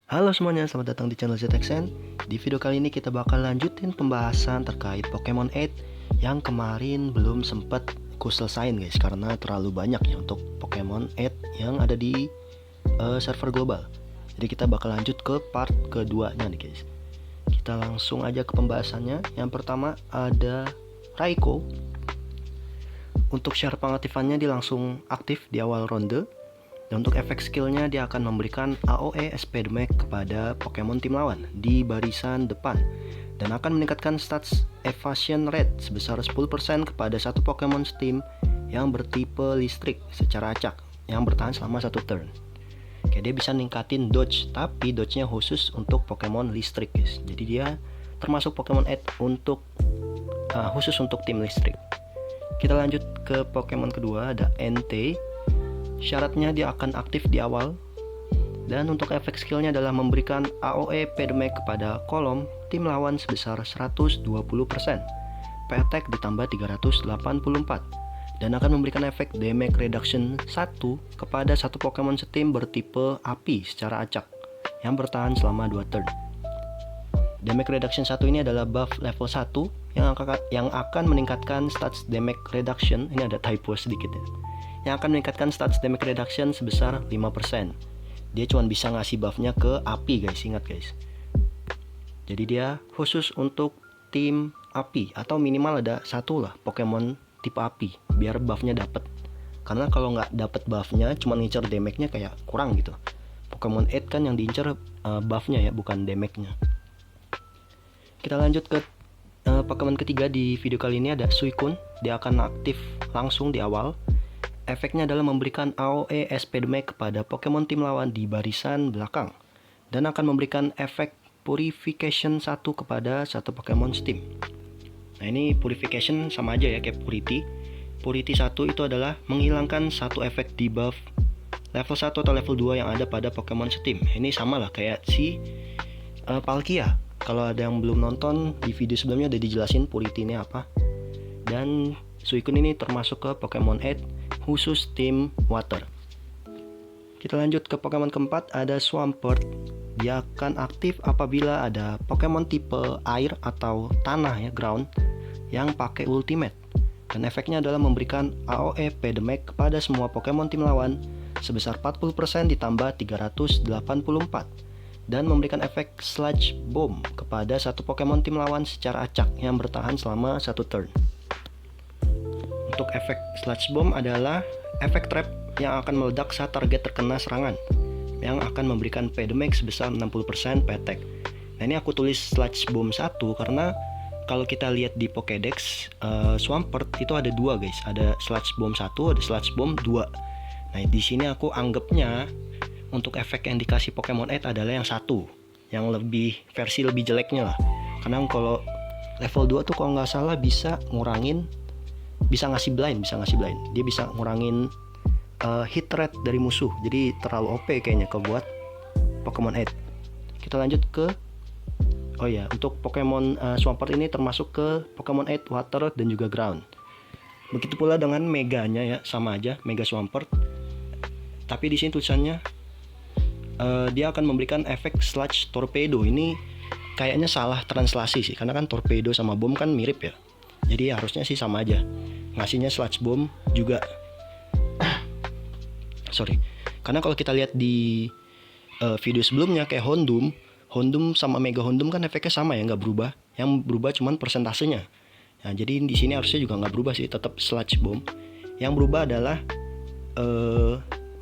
Halo semuanya, selamat datang di channel ZXN. Di video kali ini kita bakal lanjutin pembahasan terkait Pokemon 8 yang kemarin belum sempat ku selesain guys, karena terlalu banyak ya untuk Pokemon 8 yang ada di server global. Jadi kita bakal lanjut ke part keduanya nih guys. Kita langsung aja ke pembahasannya. Yang pertama ada Raikou. Untuk syarat pengaktifannya dia langsung aktif di awal ronde. Dan untuk efek skillnya dia akan memberikan AOE SP Damage kepada Pokemon tim lawan di barisan depan dan akan meningkatkan stats Evasion Rate sebesar 10% kepada satu Pokemon team yang bertipe listrik secara acak yang bertahan selama satu turn. Oke, dia bisa ningkatin dodge, tapi dodge-nya khusus untuk Pokemon listrik guys. Jadi dia termasuk Pokemon 8 untuk khusus untuk tim listrik. Kita lanjut ke Pokemon kedua, ada Entei. Syaratnya dia akan aktif di awal. Dan untuk efek skillnya adalah memberikan AOE P-Damage kepada kolom tim lawan sebesar 120%. P-Attack ditambah 384. Dan akan memberikan efek Damage Reduction 1 kepada satu Pokemon setim bertipe api secara acak yang bertahan selama 2 turn. Damage Reduction 1 ini adalah buff level 1 yang akan meningkatkan stats Damage Reduction. Ini ada typo sedikit ya, yang akan meningkatkan stats damage reduction sebesar 5%. Dia cuma bisa ngasih buffnya ke api guys, ingat guys. Jadi dia khusus untuk tim api, atau minimal ada satu lah Pokemon tipe api biar buffnya dapet. Karena kalau nggak dapet buffnya, cuma ngincer damage-nya kayak kurang gitu. Pokemon 8 kan yang diincer buffnya ya, bukan damage-nya. Kita lanjut ke Pokemon ketiga di video kali ini, ada Suicune. Dia akan aktif langsung di awal. Efeknya adalah memberikan AOE SP Damage kepada Pokemon tim lawan di barisan belakang dan akan memberikan efek Purification 1 kepada satu Pokemon team. Nah, ini Purification sama aja ya kayak Purity. Purity 1 itu adalah menghilangkan satu efek debuff level 1 atau level 2 yang ada pada Pokemon team. Ini sama lah kayak si Palkia. Kalau ada yang belum nonton, di video sebelumnya udah dijelasin Purity ini apa. Dan Suicune ini termasuk ke Pokemon 8 khusus tim water. Kita lanjut ke Pokemon keempat, ada Swampert. Dia akan aktif apabila ada Pokemon tipe air atau tanah ya, ground, yang pakai ultimate. Dan efeknya adalah memberikan AOE P-Damage kepada semua Pokemon tim lawan sebesar 40% ditambah 384 dan memberikan efek Sludge Bomb kepada satu Pokemon tim lawan secara acak yang bertahan selama satu turn. Untuk efek Sludge Bomb adalah efek trap yang akan meledak saat target terkena serangan, yang akan memberikan P-Damage sebesar 60% P-Attack. Nah, ini aku tulis Sludge Bomb 1 karena kalau kita lihat di Pokédex Swampert itu ada dua guys, ada Sludge Bomb 1, ada Sludge Bomb 2. Nah, di sini aku anggapnya untuk efek yang dikasih Pokemon 8 adalah yang satu, yang versi lebih jeleknya lah. Karena kalau level 2 tuh kalau nggak salah bisa ngasih blind. Dia bisa ngurangin hit rate dari musuh. Jadi terlalu OP kayaknya kalau buat Pokemon 8. Kita lanjut ke untuk Pokemon Swampert ini termasuk ke Pokemon 8 water dan juga ground. Begitu pula dengan meganya ya, sama aja Mega Swampert. Tapi di sini tulisannya dia akan memberikan efek Sludge Torpedo. Ini kayaknya salah translasi sih, karena kan torpedo sama bom kan mirip ya. Jadi harusnya sih sama aja. Ngasihnya Sludge Bomb juga. Sorry. Karena kalau kita lihat di video sebelumnya kayak Houndoom sama Mega Houndoom kan efeknya sama ya, nggak berubah. Yang berubah cuman persentasenya. Nah, jadi di sini harusnya juga nggak berubah sih, tetap Sludge Bomb. Yang berubah adalah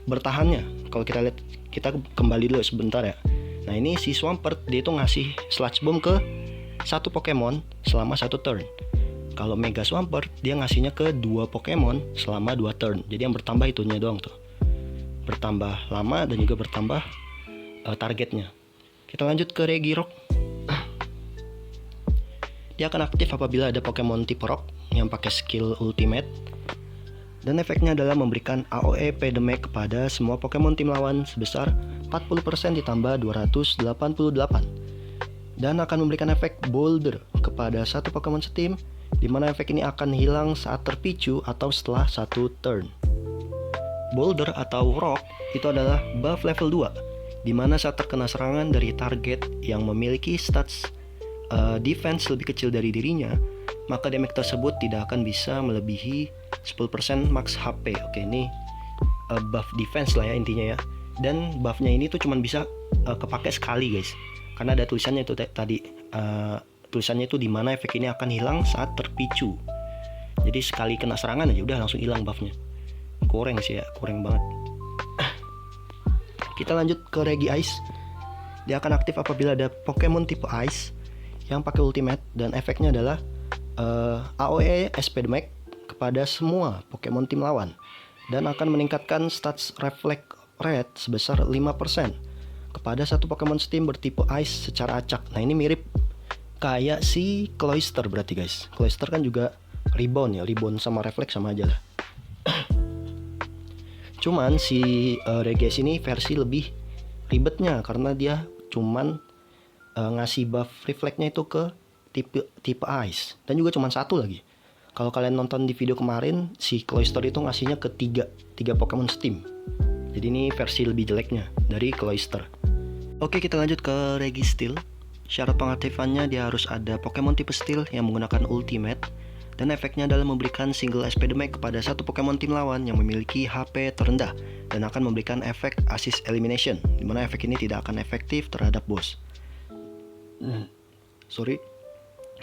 bertahannya. Kalau kita lihat, kita kembali dulu sebentar ya. Nah, ini si Swampert dia itu ngasih Sludge Bomb ke satu Pokemon selama satu turn. Kalau Mega Swampert dia ngasihnya ke dua Pokemon selama 2 turn. Jadi yang bertambah itunya doang tuh. Bertambah lama dan juga bertambah targetnya. Kita lanjut ke Regirock. Dia akan aktif apabila ada Pokemon tipe Rock yang pakai skill Ultimate. Dan efeknya adalah memberikan AOE P-Damage kepada semua Pokemon tim lawan sebesar 40% ditambah 288. Dan akan memberikan efek Boulder kepada satu Pokemon setim, di mana efek ini akan hilang saat terpicu atau setelah satu turn. Boulder atau Rock itu adalah buff level 2 dimana saat terkena serangan dari target yang memiliki stats defense lebih kecil dari dirinya, maka damage tersebut tidak akan bisa melebihi 10% max HP. Oke, ini buff defense lah ya intinya ya. Dan buffnya ini tuh cuman bisa kepake sekali guys, karena ada tulisannya itu tadi tulisannya itu dimana efek ini akan hilang saat terpicu. Jadi sekali kena serangan aja udah langsung hilang buffnya. Kurang sih ya, kurang banget. Kita lanjut ke Regi Ice. Dia akan aktif apabila ada Pokemon tipe Ice yang pakai ultimate, dan efeknya adalah AOE SP Damage kepada semua Pokemon tim lawan, dan akan meningkatkan stats reflect rate sebesar 5% kepada satu Pokemon Steam bertipe Ice secara acak. Nah ini mirip kayak si Cloyster berarti guys. Cloyster kan juga rebound ya, rebound sama refleks sama aja lah. Cuman si Regice ini versi lebih ribetnya, karena dia cuman ngasih buff refleksnya itu ke tipe Ice, dan juga cuman satu lagi. Kalau kalian nonton di video kemarin, si Cloyster itu ngasihnya ke tiga Pokemon Steam. Jadi ini versi lebih jeleknya dari Cloyster. Oke, kita lanjut ke Registeel. Syarat pengaktifannya dia harus ada Pokemon tipe Steel yang menggunakan Ultimate, dan efeknya adalah memberikan single SP damage kepada satu Pokemon tim lawan yang memiliki HP terendah, dan akan memberikan efek Assist Elimination, dimana efek ini tidak akan efektif terhadap boss.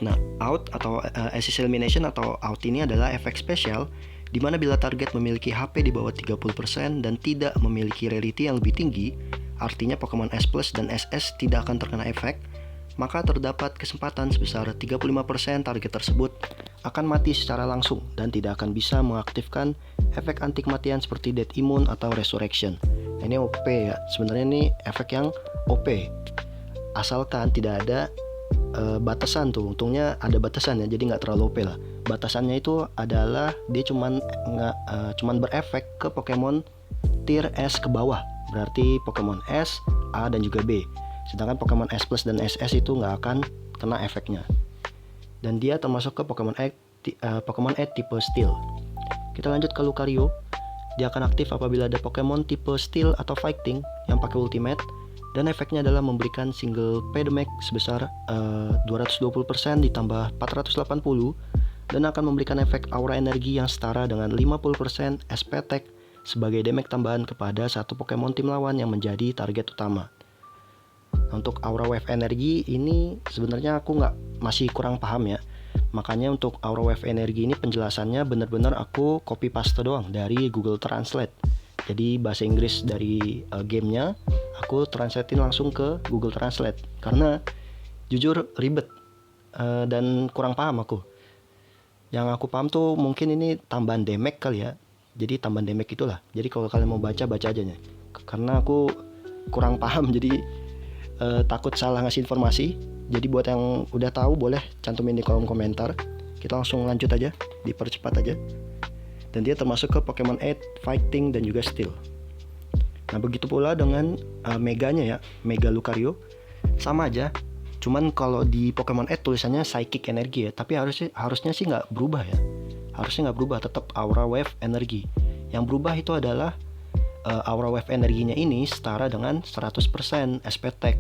Nah, out atau Assist Elimination atau out ini adalah efek spesial dimana bila target memiliki HP di bawah 30% dan tidak memiliki rarity yang lebih tinggi, artinya Pokemon S Plus dan SS tidak akan terkena efek, maka terdapat kesempatan sebesar 35% target tersebut akan mati secara langsung dan tidak akan bisa mengaktifkan efek anti kematian seperti Death Immune atau Resurrection. Nah, ini OP ya, sebenarnya ini efek yang OP, asalkan tidak ada batasan tuh. Untungnya ada batasannya, jadi nggak terlalu OP lah. Batasannya itu adalah dia cuman berefek ke Pokemon tier S ke bawah, berarti Pokemon S, A dan juga B. Sedangkan Pokemon S Plus dan SS itu nggak akan kena efeknya. Dan dia termasuk ke Pokemon E tipe Steel. Kita lanjut ke Lucario. Dia akan aktif apabila ada Pokemon tipe Steel atau Fighting yang pakai Ultimate, dan efeknya adalah memberikan single P damage sebesar 220% ditambah 480, dan akan memberikan efek aura energi yang setara dengan 50% SP attack sebagai damage tambahan kepada satu Pokemon tim lawan yang menjadi target utama. Untuk aura wave energi ini sebenarnya aku masih kurang paham ya. Makanya untuk aura wave energi ini penjelasannya benar-benar aku copy paste doang dari Google Translate. Jadi bahasa Inggris dari gamenya aku translatein langsung ke Google Translate, karena jujur ribet dan kurang paham aku. Yang aku paham tuh mungkin ini tambahan damage kali ya. Jadi tambahan damage itulah. Jadi kalau kalian mau baca aja nya. Karena aku kurang paham jadi takut salah ngasih informasi. Jadi buat yang udah tahu boleh cantumin di kolom komentar. Kita langsung lanjut aja, dipercepat aja. Dan dia termasuk ke Pokemon 8, Fighting dan juga Steel. Nah begitu pula dengan Meganya ya, Mega Lucario. Sama aja, cuman kalau di Pokemon 8 tulisannya Psychic Energy ya, tapi harusnya sih nggak berubah ya. Harusnya nggak berubah, tetap Aura Wave Energy. Yang berubah itu adalah Aura Wave energinya ini setara dengan 100% SP Tech.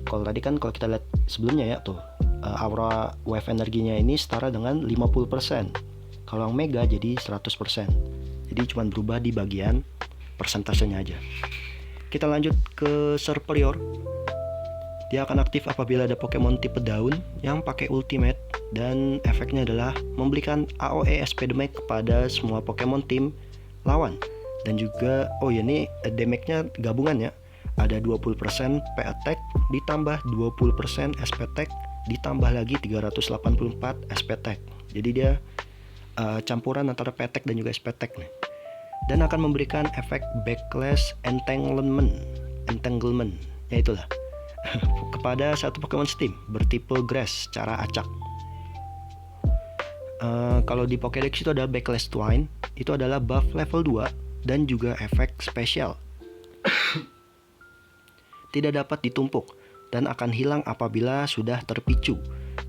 Kalau tadi kan kalau kita lihat sebelumnya ya tuh, Aura Wave energinya ini setara dengan 50%. Kalau yang Mega jadi 100%. Jadi cuma berubah di bagian persentasenya aja. Kita lanjut ke Serperior. Dia akan aktif apabila ada Pokemon tipe daun yang pakai Ultimate, dan efeknya adalah memberikan AOE SP damage kepada semua Pokemon tim lawan. Dan juga ini damage-nya gabungan ya. Ada 20% P attack ditambah 20% SP attack ditambah lagi 384 SP attack. Jadi dia campuran antara P attack dan juga SP attack nih. Dan akan memberikan efek Backlash Entanglement, ya itulah kepada satu Pokemon Steam bertipe Grass secara acak. Kalau di Pokédex itu ada Backlash Twine, itu adalah buff level 2 dan juga efek spesial. Tidak dapat ditumpuk dan akan hilang apabila sudah terpicu.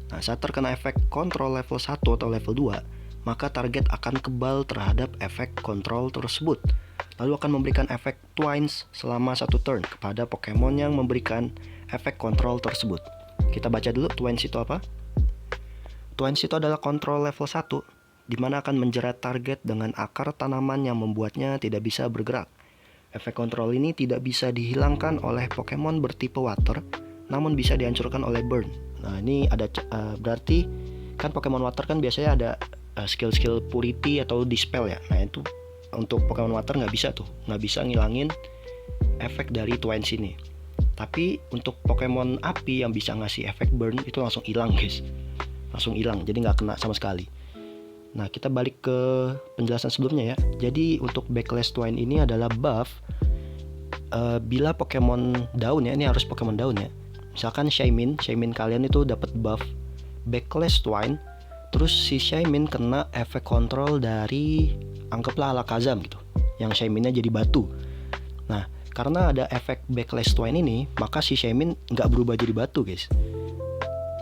Nah, saat terkena efek kontrol level 1 atau level 2, maka target akan kebal terhadap efek kontrol tersebut. lalu akan memberikan efek Twines selama 1 turn kepada Pokemon yang memberikan efek kontrol tersebut. Kita baca dulu Twines itu apa. Twines itu adalah kontrol level 1, di mana akan menjerat target dengan akar tanaman yang membuatnya tidak bisa bergerak. Efek kontrol ini tidak bisa dihilangkan oleh Pokemon bertipe water, namun bisa dihancurkan oleh burn. Nah, ini ada berarti kan Pokemon water kan biasanya ada skill-skill purity atau dispel ya. Nah, itu untuk Pokemon water nggak bisa ngilangin efek dari Twines ini. Tapi untuk Pokemon api yang bisa ngasih efek burn itu langsung hilang guys, langsung hilang, jadi nggak kena sama sekali. Nah, kita balik ke penjelasan sebelumnya ya. Jadi untuk Backlash Twine ini adalah buff bila Pokemon daun ya, ini harus Pokemon daun ya. Misalkan Shaymin kalian itu dapat buff Backlash Twine, terus si Shaymin kena efek kontrol dari anggaplah Alakazam gitu, yang Shayminnya jadi batu. Nah, karena ada efek Backlash Twine ini, maka si Shaymin nggak berubah jadi batu guys.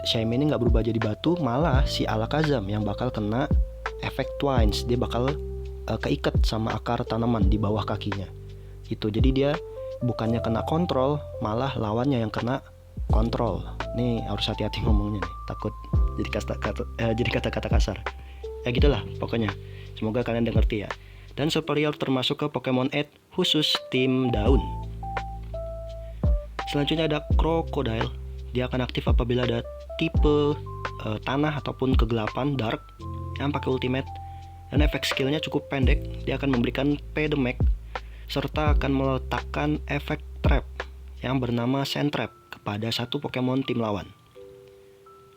Shaymin ini nggak berubah jadi batu, malah si Alakazam yang bakal kena efek Twines. Dia bakal keikat sama akar tanaman di bawah kakinya itu. Jadi dia bukannya kena kontrol, malah lawannya yang kena kontrol. Nih harus hati-hati ngomongnya nih, takut jadi kata-kata kasar. Ya gitulah pokoknya. Semoga kalian udah ngerti ya. Dan superior termasuk ke Pokemon 8 khusus tim daun. Selanjutnya ada Crocodile. Dia akan aktif apabila ada tipe tanah ataupun kegelapan dark yang pakai ultimate, dan efek skillnya cukup pendek. Dia akan memberikan P-Damage serta akan meletakkan efek trap yang bernama Sand Trap kepada satu Pokemon tim lawan.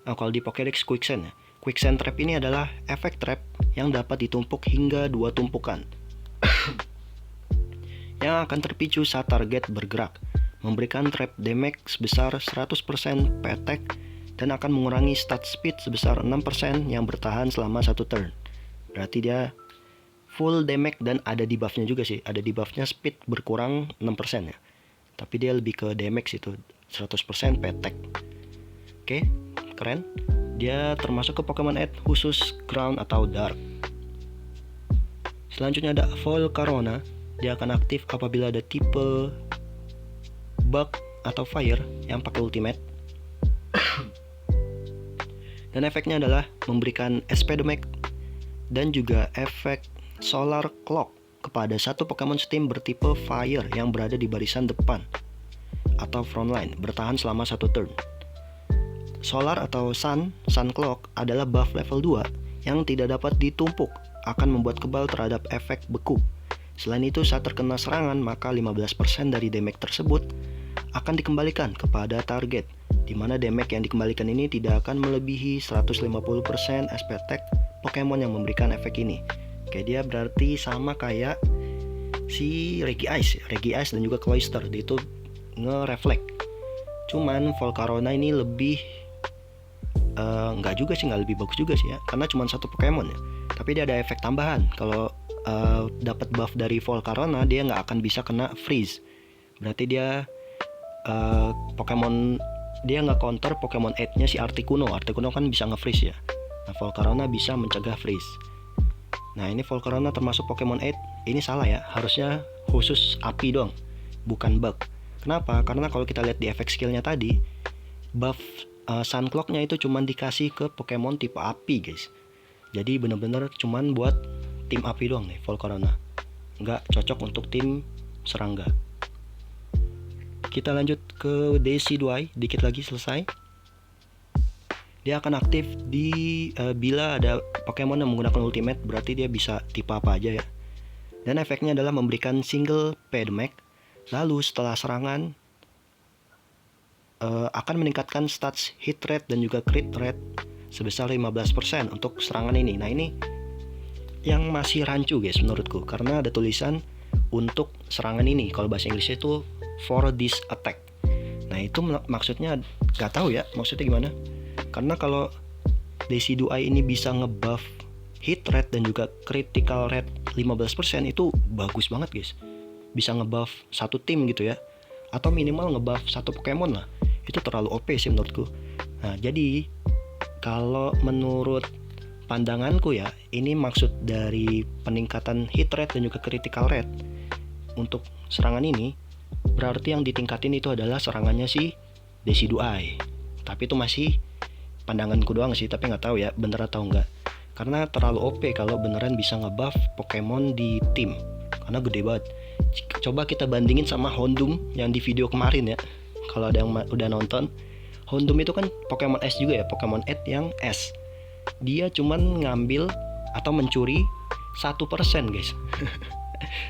Nah, kalau di Pokédex Quicksand ya, Quicksand Trap ini adalah efek trap yang dapat ditumpuk hingga 2 tumpukan yang akan terpicu saat target bergerak, memberikan trap damage sebesar 100% P-Attack dan akan mengurangi stat speed sebesar 6% yang bertahan selama 1 turn. Berarti dia full damage dan ada debuffnya juga sih. Ada debuffnya speed berkurang 6% ya. Tapi dia lebih ke damage itu 100% P-Attack. Oke, keren. Dia termasuk ke Pokemon 8 khusus ground atau dark. Selanjutnya ada Volcarona. Dia akan aktif apabila ada tipe bug atau fire yang pakai ultimate. Dan efeknya adalah memberikan SP Damage dan juga efek Solar Clock kepada satu Pokemon steam bertipe Fire yang berada di barisan depan atau frontline, bertahan selama 1 turn. Solar atau Sun Clock adalah buff level 2 yang tidak dapat ditumpuk, akan membuat kebal terhadap efek beku. Selain itu, saat terkena serangan, maka 15% dari damage tersebut akan dikembalikan kepada target, di mana damage yang dikembalikan ini tidak akan melebihi 150% SP attack Pokemon yang memberikan efek ini. Oke, dia berarti sama kayak si Regice dan juga Cloyster, dia itu nge-reflect. Cuman Volcarona ini lebih nggak lebih bagus juga sih ya, karena cuma satu Pokemon ya. Tapi dia ada efek tambahan. Kalau dapat buff dari Volcarona, dia nggak akan bisa kena freeze. Berarti dia Pokemon dia nggak counter Pokemon 8-nya si Articuno. Articuno kan bisa nge-freeze ya. Nah, Volcarona bisa mencegah freeze. Nah, ini Volcarona termasuk Pokemon 8. Ini salah ya, harusnya khusus api doang, bukan bug. Kenapa? Karena kalau kita lihat di efek skillnya tadi, buff Sun Clock-nya itu cuman dikasih ke Pokemon tipe api guys. Jadi bener-bener cuman buat tim api doang nih Volcarona, nggak cocok untuk tim serangga. Kita lanjut ke Decidueye, dikit lagi selesai. Dia akan aktif bila ada Pokemon yang menggunakan ultimate, berarti dia bisa tipe apa aja ya. Dan efeknya adalah memberikan single P-Damage. Lalu setelah serangan akan meningkatkan stats hit rate dan juga crit rate sebesar 15% untuk serangan ini. Nah, ini yang masih rancu guys menurutku, karena ada tulisan untuk serangan ini. Kalau bahasa Inggrisnya itu for this attack. Nah, itu maksudnya gak tahu ya maksudnya gimana. Karena kalau Decidueye ini bisa ngebuff hit rate dan juga critical rate 15%, itu bagus banget guys. Bisa ngebuff satu tim gitu ya, atau minimal ngebuff satu Pokemon lah. Itu terlalu OP sih menurutku. Nah, jadi kalau menurut pandanganku ya, ini maksud dari peningkatan hit rate dan juga critical rate untuk serangan ini, berarti yang ditingkatin itu adalah serangannya si Decidueye. Tapi itu masih pandanganku doang sih, tapi nggak tahu ya bener atau enggak. Karena terlalu OP kalau beneran bisa ngebuff Pokemon di tim, karena gede banget. Coba kita bandingin sama Houndoom yang di video kemarin ya. Kalau ada yang udah nonton, Houndoom itu kan Pokemon S juga ya, Pokemon S yang S. Dia cuman ngambil atau mencuri 1% guys.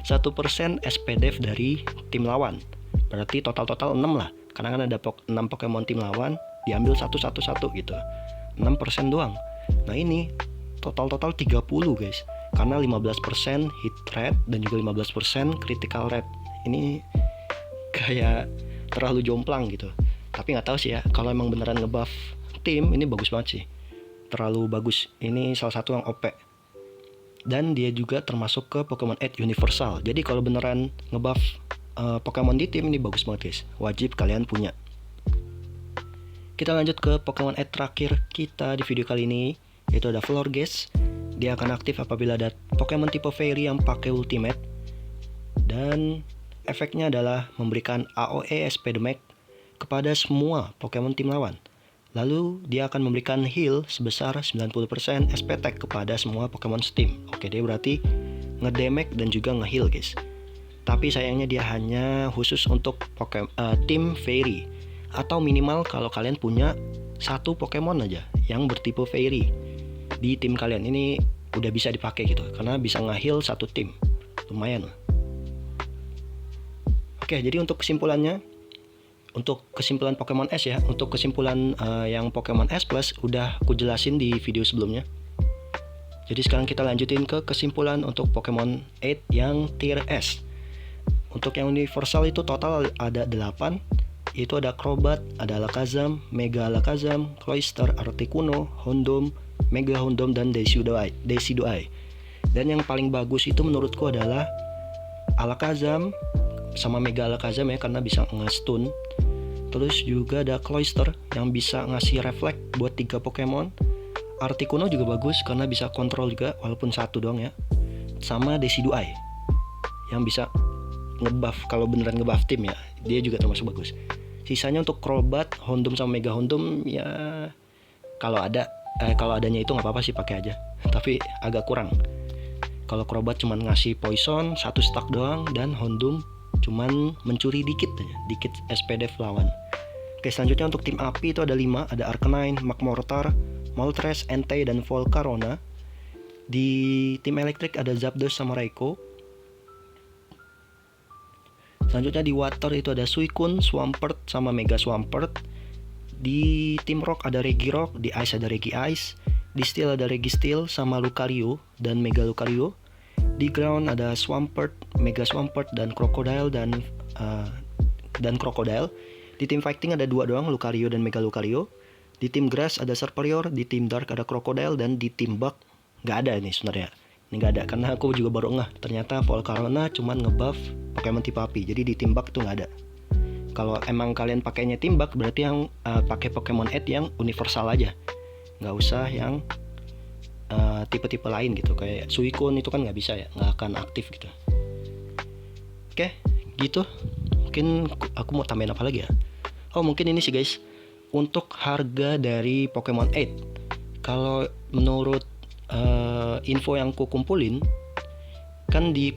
1% SP Dev dari tim lawan. Berarti total 6 lah. Karena kan ada 6 Pokemon tim lawan, diambil satu gitu. 6% doang. Nah ini total 30 guys. Karena 15% hit rate dan juga 15% critical rate. Ini kayak terlalu jomplang gitu. Tapi nggak tahu sih ya, kalau emang beneran ngebuff tim, ini bagus banget sih. Terlalu bagus. Ini salah satu yang OP. Dan dia juga termasuk ke Pokemon Ed Universal. Jadi kalau beneran ngebuff Pokemon di tim, ini bagus banget guys. Wajib kalian punya. Kita lanjut ke Pokemon Ed terakhir kita di video kali ini, yaitu ada Florges. Dia akan aktif apabila ada Pokemon tipe Fairy yang pakai Ultimate. Dan efeknya adalah memberikan AOE SP Damage kepada semua Pokemon tim lawan. Lalu dia akan memberikan heal sebesar 90% SP Attack kepada semua Pokemon Steam. Oke, dia berarti ngedamage dan juga ngeheal guys. Tapi sayangnya dia hanya khusus untuk tim Fairy. Atau minimal kalau kalian punya satu Pokemon aja yang bertipe Fairy di tim kalian, ini udah bisa dipakai gitu, karena bisa nge-heal satu tim. Lumayan lah. Oke, jadi untuk kesimpulannya, untuk kesimpulan Pokemon S ya, untuk kesimpulan yang Pokemon S Plus udah aku jelasin di video sebelumnya. Jadi sekarang kita lanjutin ke kesimpulan untuk Pokemon 8 yang tier S. Untuk yang universal itu total ada 8. Itu ada Crobat, ada Alakazam, Mega Alakazam, Cloyster, Articuno, Houndoom, Mega Houndoom, dan Decidueye. Dan yang paling bagus itu menurutku adalah Alakazam sama Mega Alakazam ya, karena bisa nge-stun. Terus juga ada Cloyster yang bisa ngasih reflect buat 3 Pokemon. Articuno juga bagus karena bisa kontrol juga walaupun satu doang ya. Sama Decidueye yang bisa ngebuff kalau beneran ngebuff tim ya. Dia juga termasuk bagus. Sisanya untuk Crobat, Houndoom sama Mega Houndoom ya kalau adanya itu nggak apa-apa sih, pakai aja. Tapi agak kurang. Kalau Crobat cuman ngasih poison 1 stack doang, dan Houndoom cuman mencuri dikit SPD lawan. Oke, selanjutnya untuk tim api itu ada 5, ada Arcanine, Magmortar, Moltres, Entei, dan Volcarona. Di tim elektrik ada Zapdos sama Raikou. Selanjutnya di water itu ada Suicune, Swampert, sama Mega Swampert. Di tim rock ada Regirock, di ice ada Regice, di steel ada Registeel sama Lucario dan Mega Lucario. Di ground ada Swampert, Mega Swampert, dan Crocodile dan Crocodile. Di tim fighting ada 2 doang, Lucario dan Mega Lucario. Di tim grass ada Serperior, di tim dark ada Crocodile, dan di tim bug nggak ada ini sebenarnya. Ini nggak ada karena aku juga baru ngeh, ternyata Volcarona cuman ngebuff Pokemon tipe api. Jadi di tim bug tuh nggak ada. Kalau emang kalian pakainya tim bug, berarti yang pakai Pokemon Ed yang universal aja, nggak usah yang tipe-tipe lain gitu. Kayak Suicune itu kan nggak bisa ya, nggak akan aktif gitu. Oke, gitu. Mungkin aku mau tambahin apa lagi ya? Oh, mungkin ini sih guys, untuk harga dari Pokemon 8. Kalau menurut info yang ku kumpulin, kan di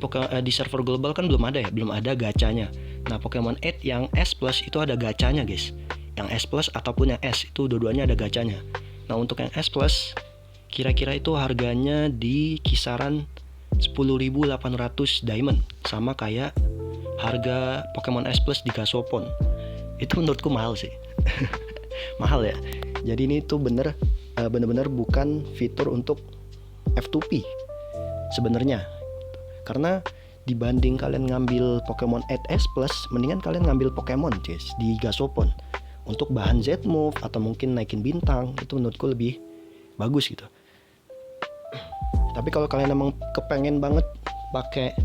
server global kan belum ada gacanya. Nah, Pokemon 8 yang S Plus itu ada gacanya guys. Yang S Plus ataupun yang S itu dua-duanya ada gacanya. Nah, untuk yang S Plus kira-kira itu harganya di kisaran 10.800 diamond, sama kayak harga Pokemon S Plus di Gasopon. Itu menurutku mahal sih. Mahal ya. Jadi ini tuh bener-bener bukan fitur untuk F2P sebenarnya. Karena dibanding kalian ngambil Pokemon 8S Plus, mendingan kalian ngambil Pokemon guys di Gasopon. Untuk bahan Z-move atau mungkin naikin bintang, itu menurutku lebih bagus gitu. Tapi kalau kalian emang kepengen banget pakai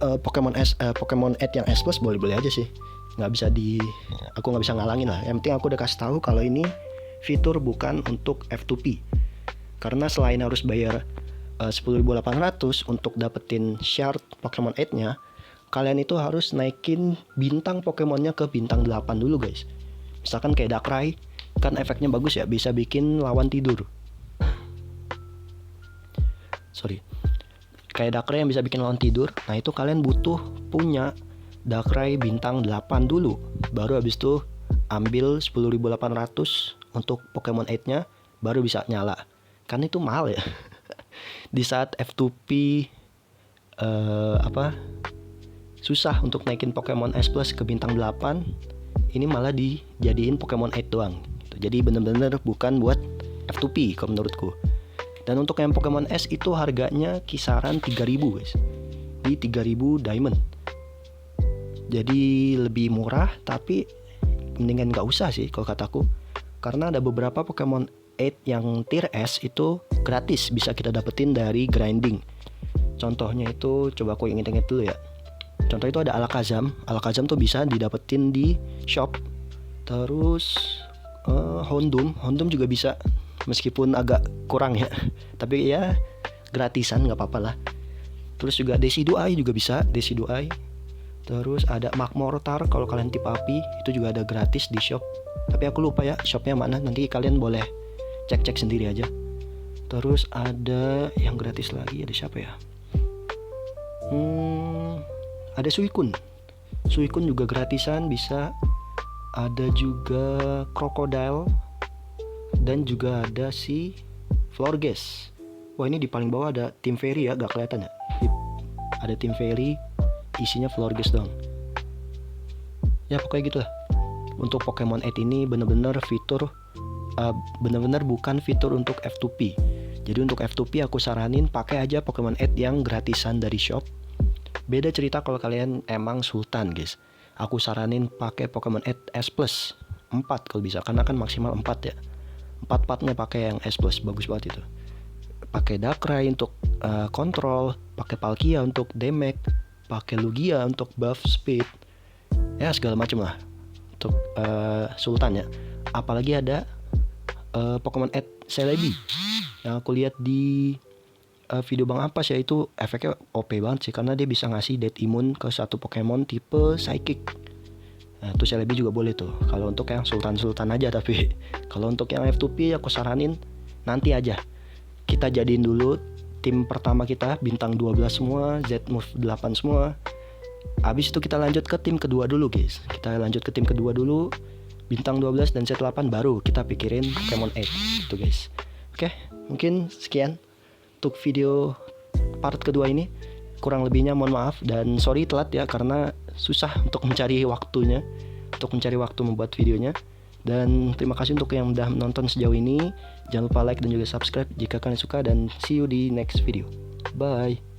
Pokemon 8 yang S Plus, boleh-boleh aja sih. Aku nggak bisa ngalangin lah. Yang penting aku udah kasih tahu kalau ini fitur bukan untuk F2P. Karena selain harus bayar 10.800 untuk dapetin shard Pokemon 8-nya, kalian itu harus naikin bintang Pokemonnya ke bintang 8 dulu guys. Misalkan kayak Darkrai, kan efeknya bagus ya, bisa bikin lawan tidur. Kayak Darkrai yang bisa bikin lawan tidur. Nah itu kalian butuh punya Darkrai bintang 8 dulu. Baru habis itu ambil 10.800 untuk Pokemon 8-nya, baru bisa nyala. Kan itu mahal ya. Di saat F2P susah untuk naikin Pokemon S Plus ke bintang 8, ini malah dijadiin Pokemon 8 doang. Jadi bener-bener bukan buat F2P kalau menurutku. Dan untuk yang Pokemon S itu harganya kisaran 3.000 guys. Di 3.000 Diamond. Jadi lebih murah, tapi mendingan gak usah sih kalau kataku. Karena ada beberapa Pokemon 8 yang tier S itu gratis, bisa kita dapetin dari grinding. Contohnya itu, coba aku inget-inget dulu ya. Contoh itu ada Alakazam. Alakazam tuh bisa didapetin di shop. Terus Houndoom juga bisa, meskipun agak kurang ya. Tapi ya gratisan gak apa-apa lah. Terus juga Decidueye juga bisa, Decidueye. Terus ada Magmortar kalau kalian tipe api, itu juga ada gratis di shop. Tapi aku lupa ya shopnya mana, nanti kalian boleh cek-cek sendiri aja. Terus ada yang gratis lagi, ada siapa ya? Ada Suicune juga gratisan bisa. Ada juga Crocodile. Dan juga ada si Florges. Wah ini di paling bawah ada Team Fairy ya, gak kelihatan ya. Ada Team Fairy, isinya Florges doang. Ya pokoknya gitu lah. Untuk Pokemon 8 ini bener-bener fitur bener-bener bukan fitur untuk F2P. Jadi untuk F2P aku saranin pakai aja Pokemon 8 yang gratisan dari shop. Beda cerita kalau kalian emang sultan guys. Aku saranin pakai Pokemon 8 S Plus 4 kalau bisa, karena kan maksimal 4 ya. 4-4-nya pakai yang S Plus, bagus banget itu. Pakai Darkrai untuk kontrol, pakai Palkia untuk damage, pakai Lugia untuk buff speed. Ya segala macam lah untuk sultan ya. Apalagi ada Pokemon 8 Celebi yang aku lihat di video Bang Ampas ya, itu efeknya OP banget sih, karena dia bisa ngasih dead immune ke satu Pokemon tipe Psychic. Nah itu Celebi juga boleh tuh, kalau untuk yang sultan-sultan aja. Tapi kalau untuk yang F2P aku saranin nanti aja. Kita jadiin dulu tim pertama kita bintang 12 semua, Z-move 8 semua. Habis itu kita lanjut ke tim kedua dulu guys. Kita lanjut ke tim kedua dulu, bintang 12 dan Z8, baru kita pikirin Pokemon 8 gitu guys. Oke, mungkin sekian untuk video part kedua ini. Kurang lebihnya mohon maaf, dan sorry telat ya, karena susah untuk mencari waktunya, untuk mencari waktu membuat videonya. Dan terima kasih untuk yang udah menonton sejauh ini. Jangan lupa like dan juga subscribe jika kalian suka, dan see you di next video. Bye.